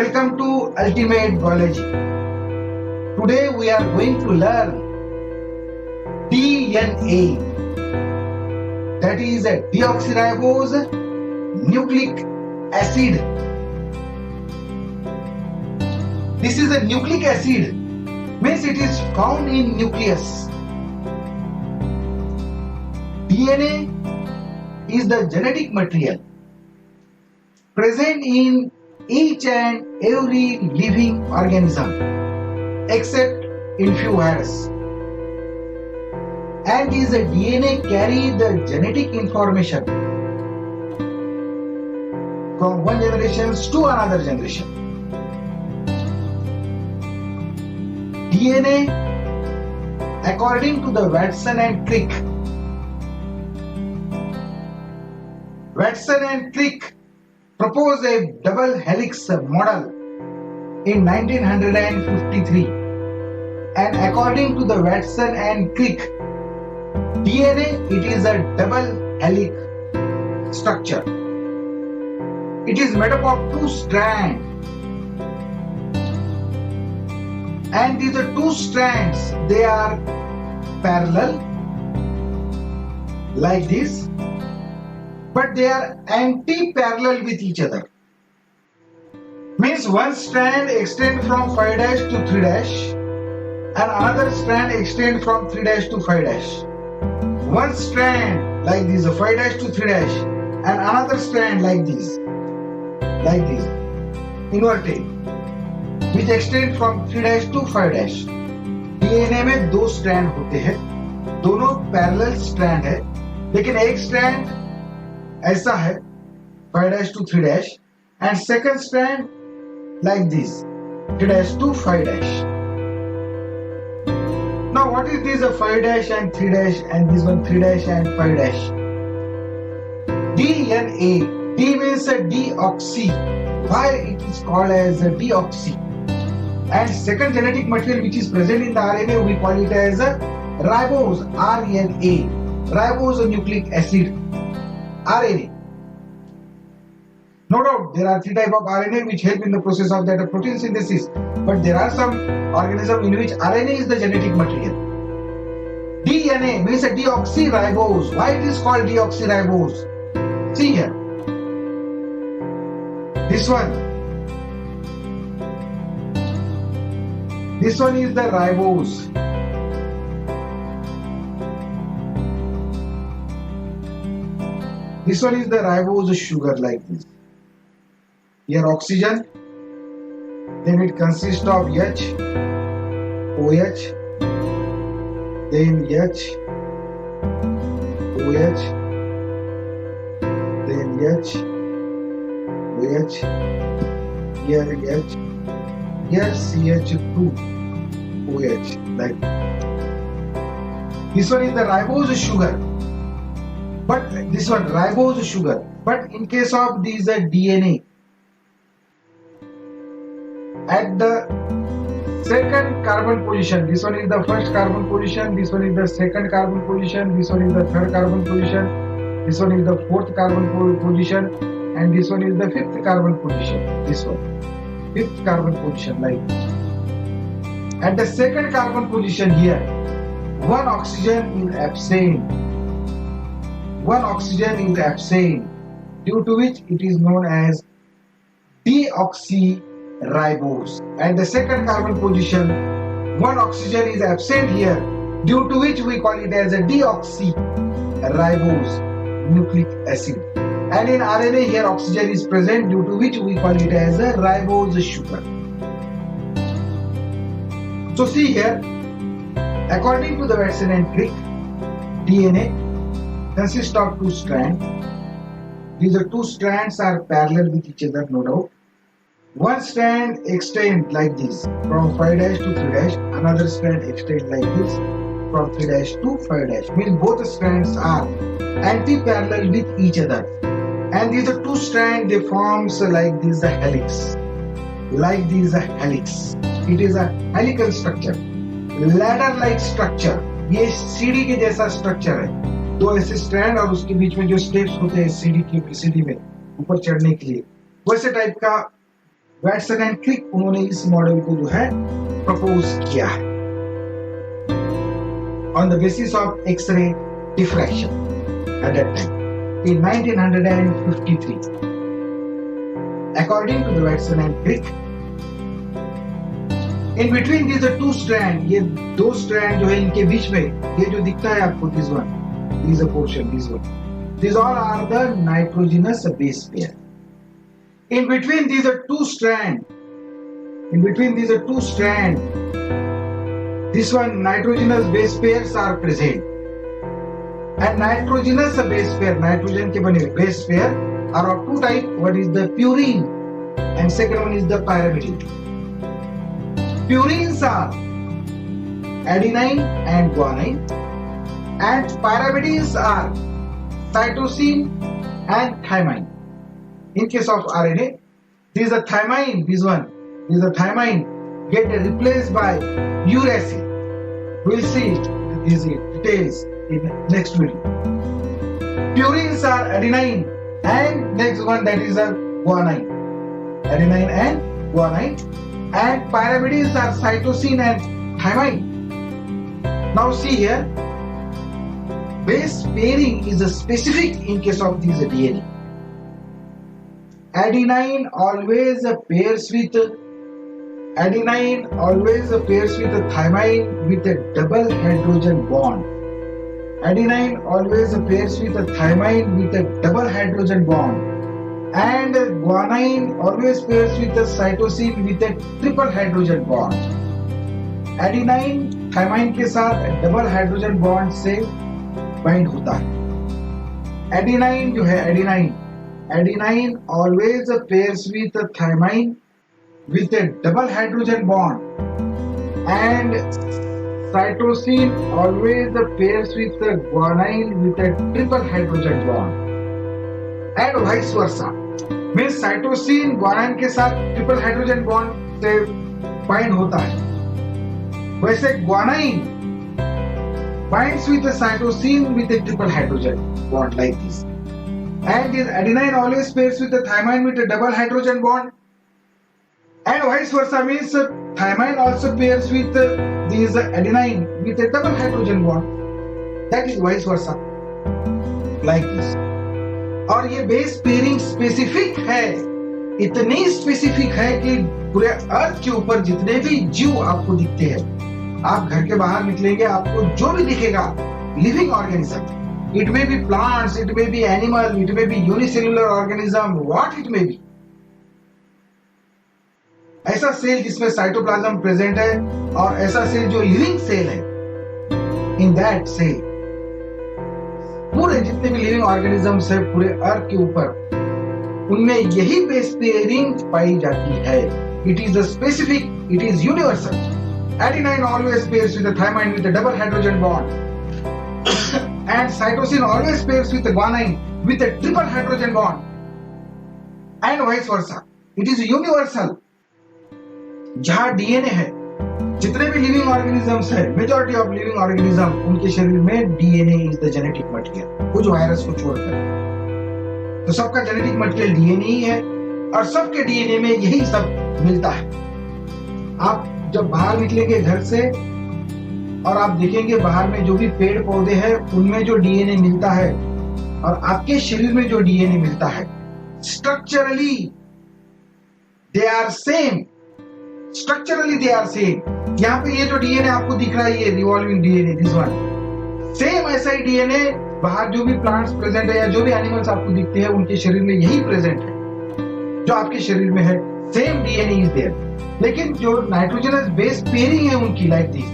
Welcome to Ultimate Biology. Today we are going to learn DNA. That is a deoxyribose nucleic acid. This is a nucleic acid, means it is found in nucleus. DNA is the genetic material present in each and every living organism except in few viruses. And is the DNA carry the genetic information from one generation to another generation. DNA, according to the Watson and Crick, proposed a double helix model in 1953, and according to the Watson and Crick, DNA, it is a double helix structure. It is made up of two strands, and these two strands, they are parallel like this, but they are anti-parallel with each other. Means one strand extends from 5' to 3', and another strand extends from 3' to 5'. One strand like this, 5' to 3', and another strand like this, inverted, which extend from 3' to 5'. DNA में दो strand होते हैं, दोनों parallel strand है, लेकिन एक strand ऐसा है 5' to 3', and second strand like this 3' to 5'. Now what is this 5' and 3' and this one 3' and 5'? DNA. D means a deoxy. Why it is called as a deoxy? And second genetic material which is present in the RNA, we call it as a ribose, RNA, ribose nucleic acid, RNA. No doubt there are three types of RNA which help in the process of that protein synthesis, but there are some organisms in which RNA is the genetic material. DNA means a deoxyribose. Why it is called deoxyribose? See here, this one is the ribose. This one is the ribose sugar like this. Here oxygen, then it consists of H, OH, then H, OH, then H, OH, here H, here CH2, OH, like this one is the ribose sugar, but this one ribose sugar, but in case of these DNA, at the second carbon position, this one is the first carbon position, this one is the second carbon position, this one is the third carbon position, this one is the fourth carbon position, and this one is the fifth carbon position. This one, fifth carbon position, like at the second carbon position here, one oxygen is absent. One oxygen is absent, due to which it is known as deoxyribose. At the second carbon position, one oxygen is absent here, due to which we call it as a deoxyribose nucleic acid. And in RNA here oxygen is present, due to which we call it as a ribose sugar. So see here, according to the Watson and Crick, DNA consists of two strands. These two strands are parallel with each other, no doubt. One strand extends like this from 5' to 3', another strand extends like this from 3' to 5'. Means both strands are anti-parallel with each other. And these two strands, they forms like this helix. Like this helix. It is a helical structure, ladder-like structure. ये सीढ़ी के जैसा structure है, दो ऐसे strand और उसके बीच में जो स्टेप्स होते हैं सीढ़ी में ऊपर चढ़ने के लिए, वैसे टाइप का वैटसन एंड क्रिक उन्होंने इस मॉडल को जो है प्रपोज किया है on the basis of X ray diffraction at that time in 1953. According to the Watson and Crick, in between these are two strands, ये दो strand जो है इनके बीच में ये जो दिखता है आपको this one, this a portion, this one, these all are the nitrogenous base pair. In between these are two strands, this one nitrogenous base pairs are present, and nitrogenous base pair, nitrogen के बने base pair are of two types. One is the purine and second one is the pyrimidine. Purines are adenine and guanine, and pyrimidines are cytosine and thymine. In case of RNA, this is a thymine, this is a thymine get replaced by uracil. We'll see these details in next video. Purines are adenine and next one that is a guanine, adenine and guanine, and pyrimidines are cytosine and thymine. Now see here, base pairing is a specific in case of this DNA. Adenine always pairs with thymine with a double hydrogen bond. Adenine always pairs with thymine with a double hydrogen bond, and guanine always pairs with cytosine with a triple hydrogen bond. Adenine thymine के साथ double hydrogen bond से bind होता है. Adenine जो है adenine always pairs with thymine with a double hydrogen bond, and cytosine always pairs with guanine with a triple hydrogen bond, and vice versa. Means cytosine guanine के साथ triple hydrogen bond से bind होता है. वैसे guanine binds with the cytosine with a triple hydrogen bond like this, and this adenine always pairs with the thymine with a double hydrogen bond, and vice versa. Means thymine also pairs with this adenine with a double hydrogen bond, that is vice versa like this. और ये base pairing specific है, इतनी specific है कि पूरे अर्थ के ऊपर जितने भी जीव आपको दिखते हैं, आप घर के बाहर निकलेंगे आपको जो भी दिखेगा living organism, it may be plants, it may be animal, it may be unicellular organism, what it may be, ऐसा सेल जिसमें साइटोप्लाज्म प्रेजेंट है और ऐसा सेल जो लिविंग सेल है, इन दैट सेल पूरे जितने भी लिविंग ऑर्गेनिजम्स है पूरे अर्थ के ऊपर उनमें यही बेस पेयरिंग पाई जाती है. It is a specific, it is universal. Adenine always pairs with the thymine with a double hydrogen bond, and cytosine always pairs with the guanine with a triple hydrogen bond, and vice versa. It is universal. जहाँ DNA है, जितने भी living organisms है, majority of living organism उनके शरीर में DNA is the genetic material, कुछ virus को छोड़कर. तो सबका जेनेटिक मटेरियल डीएनए ही है और सबके डीएनए में यही सब मिलता है. आप जब बाहर निकलेंगे घर से और आप देखेंगे बाहर में जो भी पेड़ पौधे हैं उनमें जो डीएनए मिलता है और आपके शरीर में जो डीएनए मिलता है, स्ट्रक्चरली दे आर सेम. यहाँ पे ये जो डीएनए आपको दिख रहा है, ये revolving DNA, this one, same ऐसा ही डीएनए बाहर जो भी प्लांट्स प्रेजेंट है या जो भी एनिमल्स आपको दिखते हैं उनके शरीर में यही प्रेजेंट है जो आपके शरीर में है. सेम डीएनए इज देयर, लेकिन जो नाइट्रोजनस बेस पेयरिंग है उनकी लाइक दिस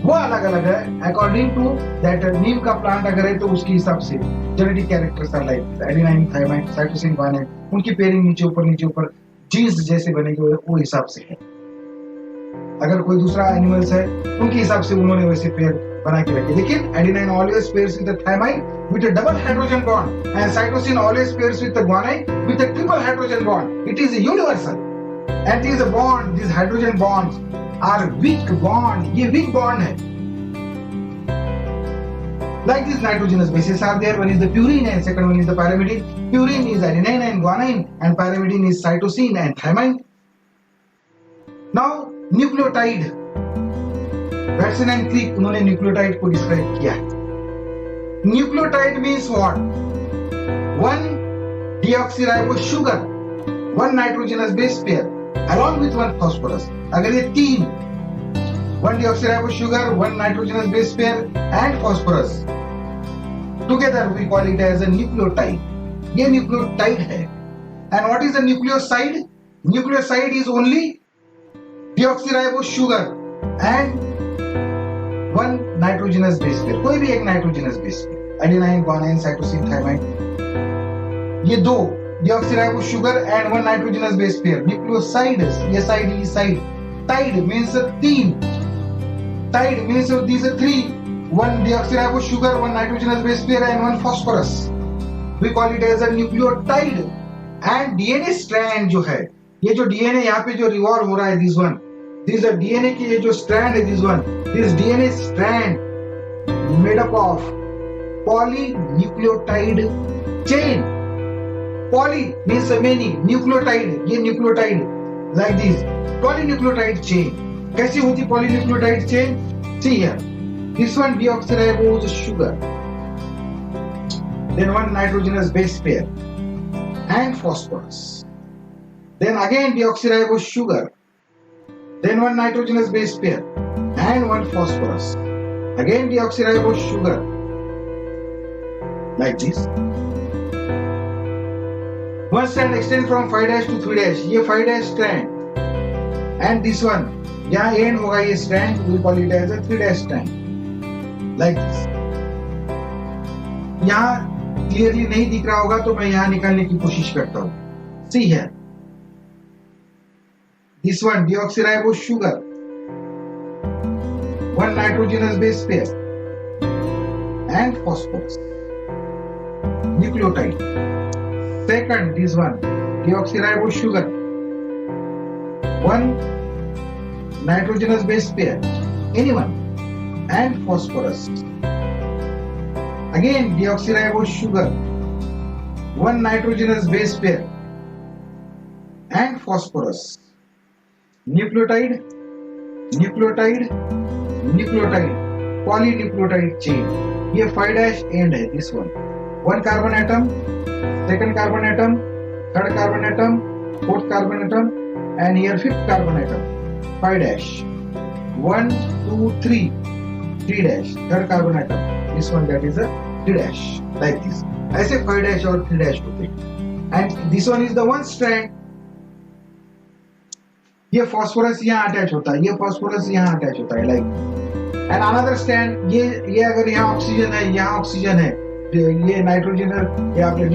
वो अलग अलग है. अकॉर्डिंग टू दैट नीम का प्लांट अगर है तो उसके हिसाब से genetic characters are like adenine, thymine, cytosine, guanine, उनकी पेयरिंग नीचे ऊपर जीन्स जैसे बनेंगे वो हिसाब से है. अगर कोई दूसरा एनिमल्स है उनके हिसाब से उन्होंने वैसे पेयर बना के रखे. लेकिन adenine always pairs with the thymine with a double hydrogen bond, and cytosine always pairs with the guanine with a triple hydrogen bond. It is universal. And these bond, these hydrogen bonds are weak bond. ये weak bond है. Like these nitrogenous bases are there. One is the purine and second one is the pyrimidine. Purine is adenine and guanine, and pyrimidine is cytosine and thymine. Now nucleotide, Watson and Crick उन्होंने nucleotide को describe किया है. Nucleotide means what? One deoxyribose sugar, one nitrogenous base pair along with one phosphorus. अगर ये तीन, one deoxyribose sugar, one nitrogenous base pair and phosphorus, together we call it as a nucleotide. ये nucleotide है. And what is a nucleoside? Nucleoside is only deoxyribose sugar and one nitrogenous base pair, कोई भी एक nitrogenous base pair, adenine, guanine, cytosine, thymine, ये दो deoxyribose sugar and one nitrogenous base pair nucleoside. ये side, ये side. Tide means तीन. Tide means these are three, one deoxyribose sugar, one nitrogenous base pair and one phosphorus. We call it as a nucleotide. And DNA strand जो है, ये जो DNA यहाँ पे जो रिवॉल्व हो रहा है, this one, this are DNA की ये जो स्ट्रैंड है, this one, this DNA strand made up of polynucleotide chain. Poly means many, nucleotide, ये nucleotide like this, polynucleotide chain. कैसी होती polynucleotide chain? See here, this one deoxyribose sugar, then one nitrogenous base pair and phosphorus, then again deoxyribose sugar, then one nitrogenous base pair and one phosphorus, again deoxyribose sugar, like this. One strand extend from 5' to 3', ये 5' strand, and this one यहाँ end होगा ये strand, we call it as a 3' strand, like this. यहाँ clearly नहीं दिख रहा होगा तो मैं यहां निकालने की कोशिश करता हूं. सी here, this one deoxyribose sugar, one nitrogenous base pair and phosphorus, nucleotide. Second, this one deoxyribose sugar, one nitrogenous base pair, anyone, and phosphorus. Again deoxyribose sugar, one nitrogenous base pair and phosphorus. Nucleotide, nucleotide, nucleotide, polynucleotide chain. ये 5' end है, this one. One carbon atom, second carbon atom, third carbon atom, fourth carbon atom, and here fifth carbon atom. 5'. 1, 2, 3, 3'. Third carbon atom. This one that is a 3', like this. ऐसे 5' और 3' होते हैं. And this one is the one strand. ये phosphorus यहाँ attach होता है, ये phosphorus यहाँ अटैच होता है, like. And another strand, ये अगर यहाँ ऑक्सीजन है, यहाँ ऑक्सीजन है, ये नाइट्रोजन है, या आपने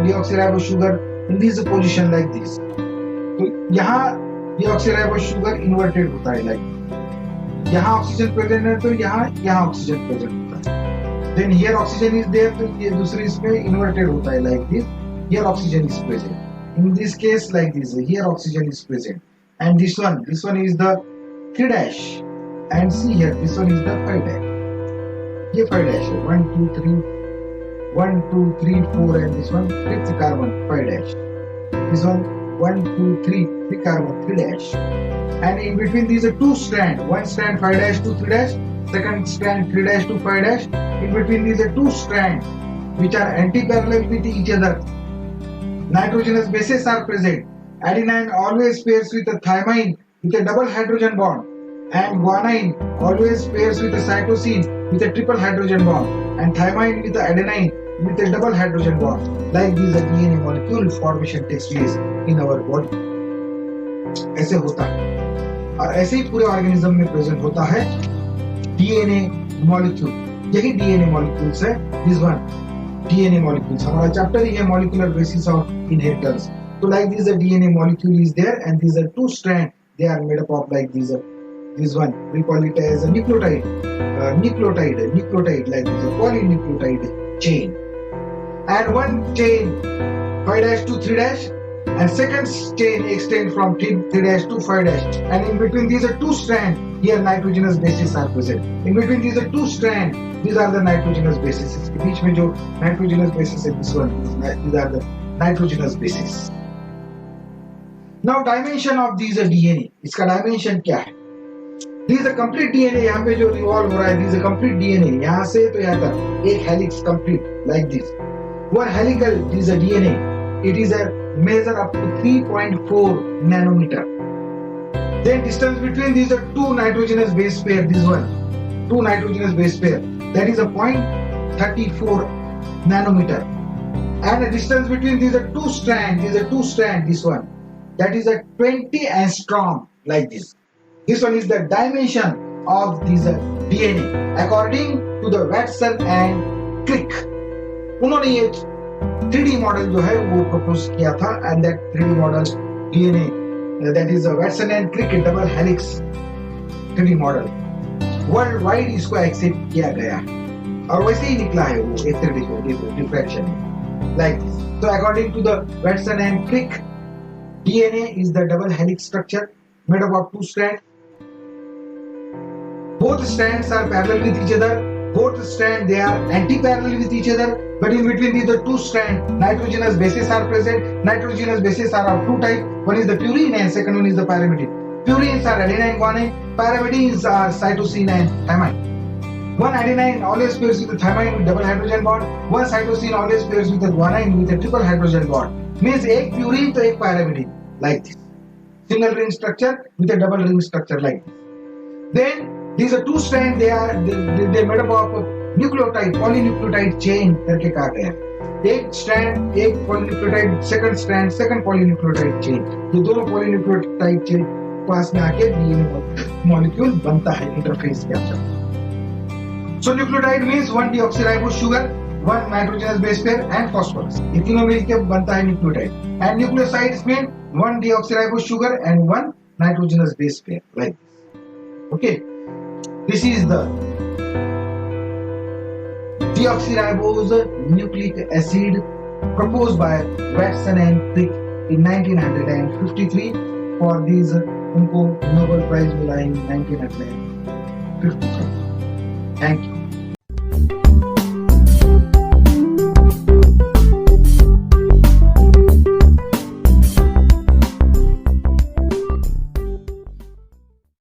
deoxyribose sugar in this position like this. तो यहाँ डीऑक्सीराइबोस शुगर इन्वर्टेड होता है, like. यहाँ ऑक्सीजन प्रेजेंट है तो यहाँ ऑक्सीजन प्रेजेंट होता है. Then here oxygen is there, तो ये दूसरी इसमें inverted होता है, like this. Here oxygen is present. In this case, like this. Here oxygen is present. And this one is the 3'. And see here, this one is the 5'. ये 5' है. 1, 2, 3, 1, 2, 3, 4, and this one fifth carbon 5'. This one 1, 2, 3, 3 carbon 3'. And in between these are two strands. One strand 5' to 3'. Second strand 3' to 5'. In between these are two strands which are anti-parallel with each other. Nitrogenous bases are present. Adenine always pairs with a thymine with a double hydrogen bond, and guanine always pairs with a cytosine with a triple hydrogen bond, and thymine with the adenine with a double hydrogen bond. Like this, a DNA molecule formation takes place in our body. ऐसे होता है, और ऐसे ही पूरे organism में present होता है DNA molecule. यही डीएनए मॉलिक्यूल्स है. दिस वन डीएनए मॉलिक्यूल्स, हमारा चैप्टर ही है मॉलिक्यूलर बेसिस ऑफ इनहेरिटेंस. तो like this a DNA molecule is there and this are two strand, they are made up of like this one we call it as a nucleotide, nucleotide like this, a polynucleotide chain. And one chain 5' to 3', and second chain extend from 3' to 5', and in between these are two strands. Here nitrogenous bases are present. In between these are two strands. These are the nitrogenous bases. इसके बीच में जो nitrogenous bases है, this one, these are the nitrogenous bases. Now dimension of these DNA, इसका dimension क्या है? This is a complete DNA, यहाँ पे जो revolve हो रहा है, this is a complete DNA, यहाँ से तो यहाँ तक एक helix complete like this. One helical, this is a DNA. It is a measure up to 3.4 nanometer. Then distance between these are two nitrogenous base pair. This one, two nitrogenous base pair. That is a 0.34 nanometer. And the distance between these are two strands. These are two strands. This one, that is a 20 angstrom like this. This one is the dimension of this DNA according to the Watson and Crick. उन्होंने ये 3D model जो है वो propose किया था and that 3D model DNA that is a Watson and Crick double helix 3D model world wide इसको accept किया गया और वैसे ही निकला है वो एक 3D को देखो diffraction like this. So according to the Watson and Crick, DNA is the double helix structure made up of two strands. Both strands are parallel with each other. Both strands they are anti-parallel with each other. But in between these the two strands, nitrogenous bases are present. Nitrogenous bases are of two types. One is the purine and second one is the pyrimidine. Purines are adenine, guanine. Pyrimidines are cytosine and thymine. One adenine always pairs with the thymine with double hydrogen bond. One cytosine always pairs with the guanine with a triple hydrogen bond. Means एक purine तो एक pyrimidine like this. Single ring structure with a double ring structure like this. Then these are two strands. They made up of nucleotide polynucleotide chain करके कहा गया है. एक strand एक polynucleotide second strand second polynucleotide chain. ये दोनों polynucleotide chain पास में आके DNA molecule बनता है interface के अंदर. So nucleotide means one deoxyribose sugar, one nitrogenous base pair and phosphorus. ये तीनों मिलके बनता है nucleotide. And nucleosides mean one deoxyribose sugar and one nitrogenous base pair like this. Okay. This is the deoxyribose nucleic acid proposed by Watson and Crick in 1953. For these, उनको Nobel Prize मिला in 1953. Thank you.